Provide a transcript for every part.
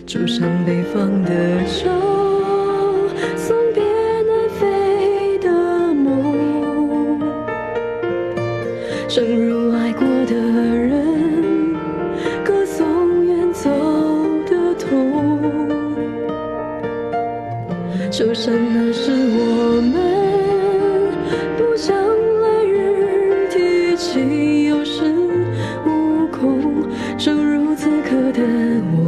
住上北方的秋，送别南飞的梦。正如爱过的人，歌颂远走的痛。就像那时我们不想来日提起，有恃无恐。正如此刻的我，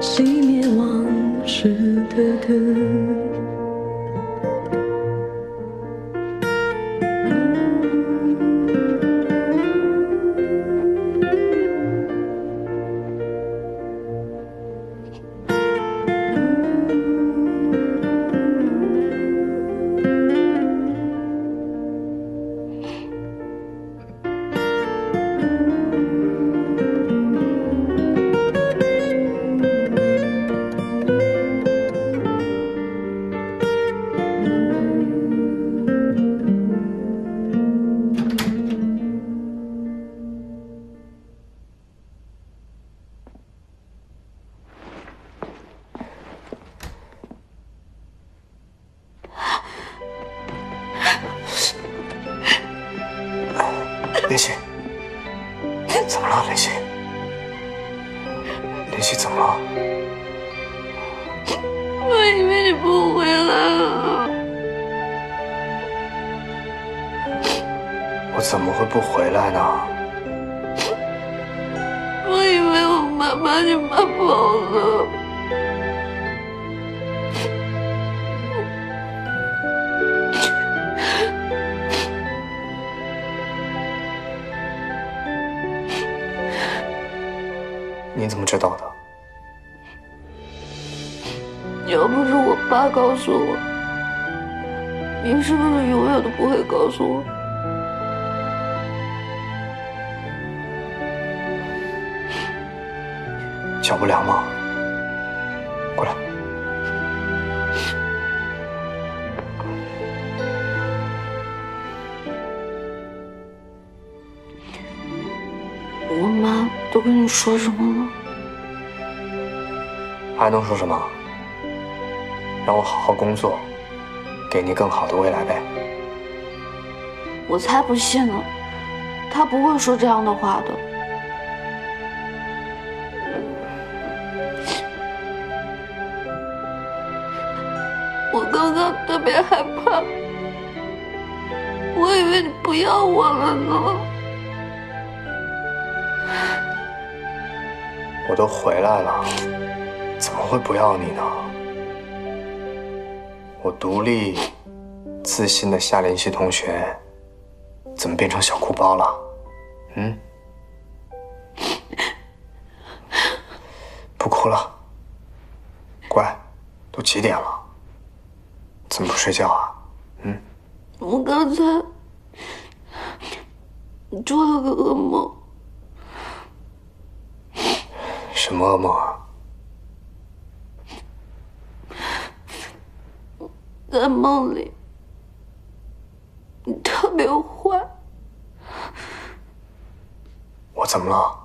熄灭往事的灯。林夕，怎么了？林夕，林夕怎么了？我以为你不回来了。我怎么会不回来呢？我以为我妈把你骂跑了。你怎么知道的？要不是我爸告诉我，你是不是永远都不会告诉我？小不良吗？过来。我妈都跟你说什么了？还能说什么？让我好好工作，给你更好的未来呗。我才不信呢，她不会说这样的话的。我刚刚特别害怕，我以为你不要我了呢。我都回来了，怎么会不要你呢？我独立、自信的夏林夕同学，怎么变成小哭包了？嗯？不哭了，乖，都几点了？怎么不睡觉啊？嗯？我刚才做了个噩梦。什么噩梦啊？在梦里，你特别坏。我怎么了？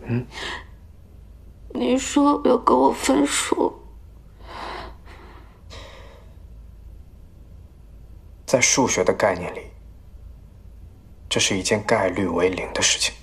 嗯？你说要跟我分手。在数学的概念里，这是一件概率为0的事情。